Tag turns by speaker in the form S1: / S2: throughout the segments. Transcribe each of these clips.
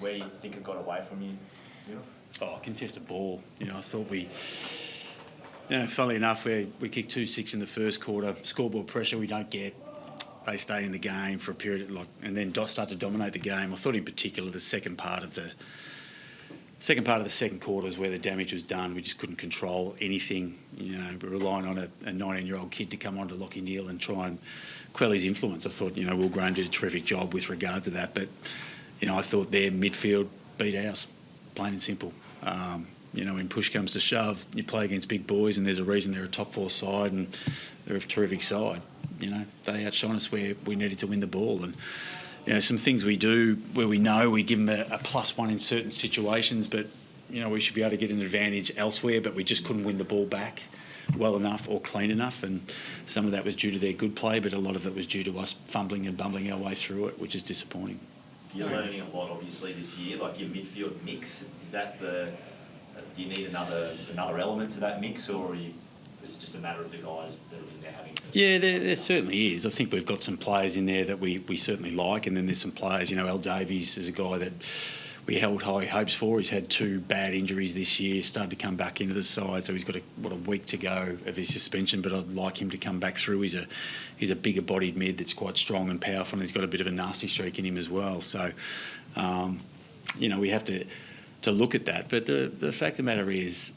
S1: where you think it got away from you?
S2: Contested ball. I thought we... funnily enough, we kicked 2-6 in the first quarter. Scoreboard pressure we don't get. They stay in the game for a period and then start to dominate the game. I thought in particular the second part of the second quarter is where the damage was done. We just couldn't control anything. We're relying on a 19-year-old kid to come on to Lachie Neale and try and quell his influence. I thought, Will Graham did a terrific job with regard to that. But, I thought their midfield beat ours, plain and simple. When push comes to shove, you play against big boys and there's a reason they're a top 4 side and they're a terrific side. They outshone us where we needed to win the ball. And, some things we do where we know we give them a +1 in certain situations, but, we should be able to get an advantage elsewhere, but we just couldn't win the ball back well enough or clean enough. And some of that was due to their good play, but a lot of it was due to us fumbling and bumbling our way through it, which is disappointing.
S1: You're learning a lot, obviously, this year, like your midfield mix. Is that do you need another element to that mix, or is it just a matter of the guys that are in there having to...
S2: Yeah, there certainly is. I think we've got some players in there that we certainly like, and then there's some players, Al Davies is a guy that we held high hopes for. He's had 2 bad injuries this year, started to come back into the side, so he's got a week to go of his suspension, but I'd like him to come back through. He's a bigger bodied mid that's quite strong and powerful, and he's got a bit of a nasty streak in him as well. So, we have to look at that. But the fact of the matter is,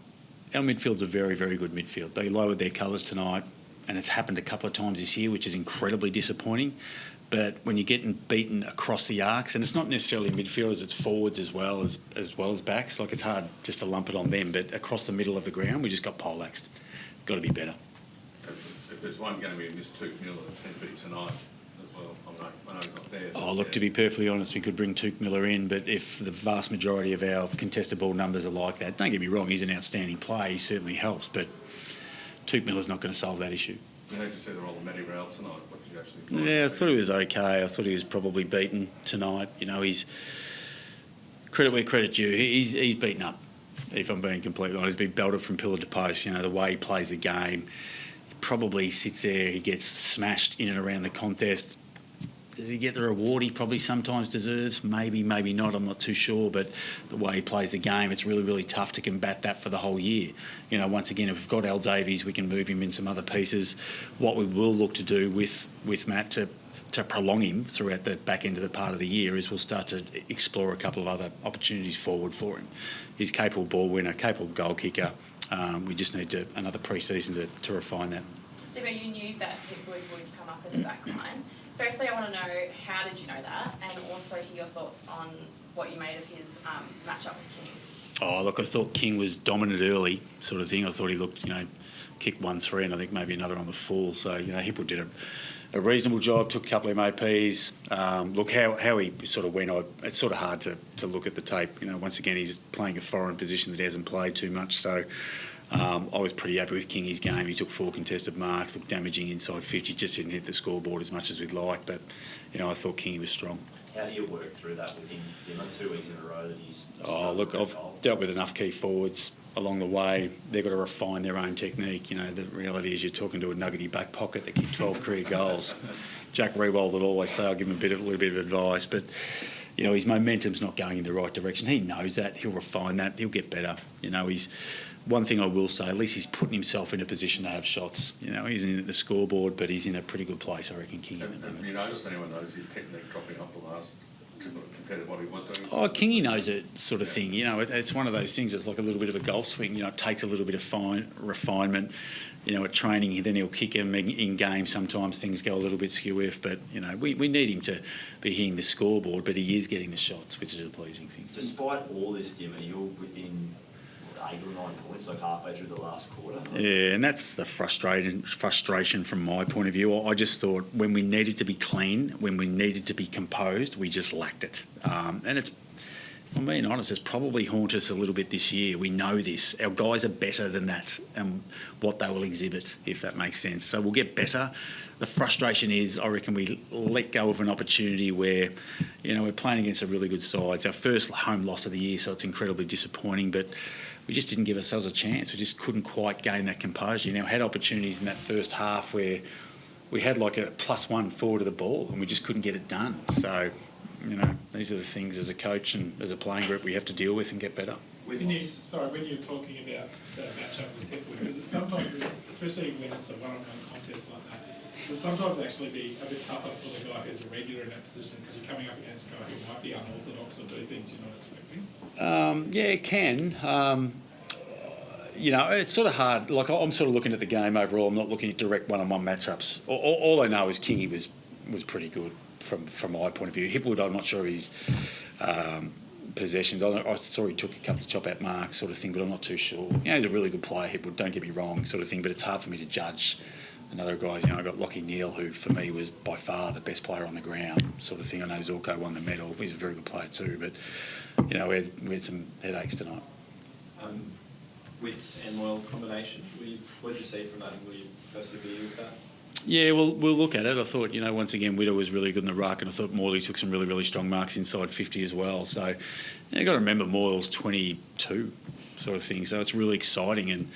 S2: our midfield's a very, very good midfield. They lowered their colours tonight, and it's happened a couple of times this year, which is incredibly disappointing. But when you're getting beaten across the arcs, and it's not necessarily midfielders, it's forwards as well as backs. Like, it's hard just to lump it on them, but across the middle of the ground, we just got poleaxed. Got to be better.
S3: If there's one going to be Miss Tuke Miller, it's going to be tonight as well. I know he's not there.
S2: Look, to be perfectly honest, we could bring Tuke Miller in, but if the vast majority of our contested ball numbers are like that, don't get me wrong, he's an outstanding player, he certainly helps, but Tuke Miller's not going to solve that issue.
S3: How did you see the role of Matty Rowell tonight? What did you actually think?
S2: Yeah, I thought he was okay. I thought he was probably beaten tonight. He's credit where credit due. He's beaten up, if I'm being completely honest. He's been belted from pillar to post. The way he plays the game, he probably sits there, he gets smashed in and around the contest. Does he get the reward he probably sometimes deserves? Maybe, maybe not. I'm not too sure. But the way he plays the game, it's really, really tough to combat that for the whole year. Once again, if we've got Al Davies, we can move him in some other pieces. What we will look to do with Matt to prolong him throughout the back end of the part of the year is we'll start to explore a couple of other opportunities forward for him. He's a capable ball winner, capable goal kicker. We just need another pre-season to refine that.
S4: Dibbo, you knew that Hipwood would come up as a backline. Firstly, I want to know, how did you know that? And also hear your thoughts on what you made of his match-up with King.
S2: Look, I thought King was dominant early, sort of thing. I thought he looked, kicked 1-3 and I think maybe another on the full. So, Hipwood did a reasonable job, took a couple of MOPs. Look, how he sort of went, it's sort of hard to look at the tape. Once again, he's playing a foreign position that he hasn't played too much. So I was pretty happy with Kingy's game. He took 4 contested marks, looked damaging inside 50, just didn't hit the scoreboard as much as we'd like. But, I thought Kingy was strong.
S1: How do you work through that with him, Dimmer, 2 weeks in a row that he's...
S2: Look, I've dealt with enough key forwards along the way. They've got to refine their own technique. The reality is you're talking to a nuggety back pocket that kicked 12 career goals. Jack Rewald would always say, I'll give him a little bit of advice, but his momentum's not going in the right direction. He knows that. He'll refine that. He'll get better. One thing I will say, at least he's putting himself in a position to have shots. He's in the scoreboard, but he's in a pretty good place, I reckon, King.
S3: Have you noticed, anyone noticed his technique dropping off the last compared to what he was doing?
S2: Kingy knows it, sort of thing. It's one of those things. It's like a little bit of a golf swing. It takes a little bit of refinement. At training, then he'll kick him in game. Sometimes things go a little bit skew-if, but we need him to be hitting the scoreboard. But he is getting the shots, which is a pleasing thing.
S1: Despite all this, Dimmer, you're within 8 or 9 points, like halfway through the last quarter.
S2: Yeah, and that's the frustration from my point of view. I just thought when we needed to be clean, when we needed to be composed, we just lacked it. And it's, if I'm being honest, it's probably haunted us a little bit this year. We know this. Our guys are better than that and what they will exhibit, if that makes sense. So we'll get better. The frustration is, I reckon, we let go of an opportunity where, we're playing against a really good side. It's our first home loss of the year, so it's incredibly disappointing. But we just didn't give ourselves a chance. We just couldn't quite gain that composure. Had opportunities in that first half where we had like a +1 forward of the ball and we just couldn't get it done. So, you know, these are the things as a coach and as a playing group we have to deal with and get better.
S5: When you're talking about the matchup with Hipwood, because it sometimes, especially when it's a one-on-one contest like that, it will sometimes actually be a bit tougher for the guy who's a regular in that position because you're coming up against a guy who might be unorthodox or do things you're not expecting.
S2: Yeah, it can. You know, it's sort of hard. Like, I'm sort of looking at the game overall. I'm not looking at direct one-on-one matchups. All I know is Kingy was pretty good from my point of view. Hipwood, I'm not sure his possessions. I saw he took a couple of chop-out marks sort of thing, but I'm not too sure. You know, he's a really good player, Hipwood, don't get me wrong, sort of thing, but it's hard for me to judge. Another guys, you know, I got Lockie Neal, who for me was by far the best player on the ground, sort of thing. I know Zorko won the medal. He's a very good player too, but, you know, we had some headaches tonight.
S6: Wits and Moyle combination, what did you see from that, and will you persevere with that?
S2: Yeah, we'll look at it. I thought, you know, once again, Widow was really good in the ruck, and I thought Morley took some really, really strong marks inside 50 as well. So, you got to remember Moyle's 22 sort of thing. So it's really exciting, and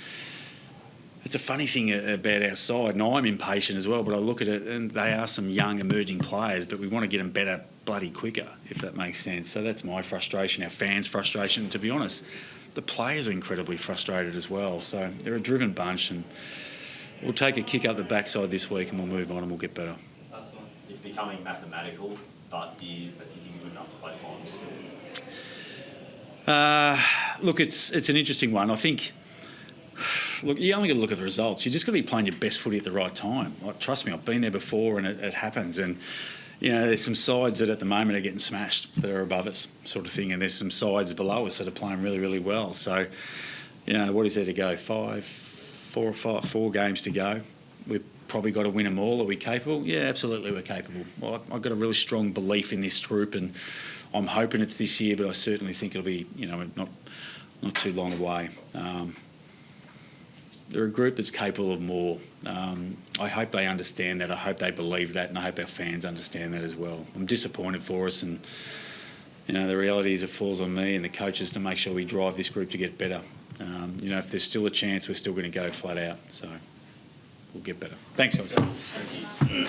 S2: it's a funny thing about our side. And I'm impatient as well, but I look at it, and they are some young emerging players, but we want to get them better bloody quicker, if that makes sense. So that's my frustration, our fans' frustration. To be honest, the players are incredibly frustrated as well. So they're a driven bunch, and we'll take a kick up the backside this week and we'll move on and we'll get better.
S1: It's becoming mathematical, but do you think you're good enough to play finals still?
S2: Look, it's an interesting one. I think, look, you only got to look at the results. You just got to be playing your best footy at the right time. Like, trust me, I've been there before and it happens. And, you know, there's some sides that at the moment are getting smashed that are above us sort of thing, and there's some sides below us that are playing really, really well. So, you know, what is there to go? 4 games to go. We've probably got to win them all. Are we capable? Yeah, absolutely we're capable. Well, I've got a really strong belief in this group, and I'm hoping it's this year, but I certainly think it'll be, you know, not too long away. They're a group that's capable of more. I hope they understand that. I hope they believe that, and I hope our fans understand that as well. I'm disappointed for us, and, you know, the reality is it falls on me and the coaches to make sure we drive this group to get better. You know, if there's still a chance, we're still going to go flat out. So we'll get better. Thanks, guys.
S1: Thank you.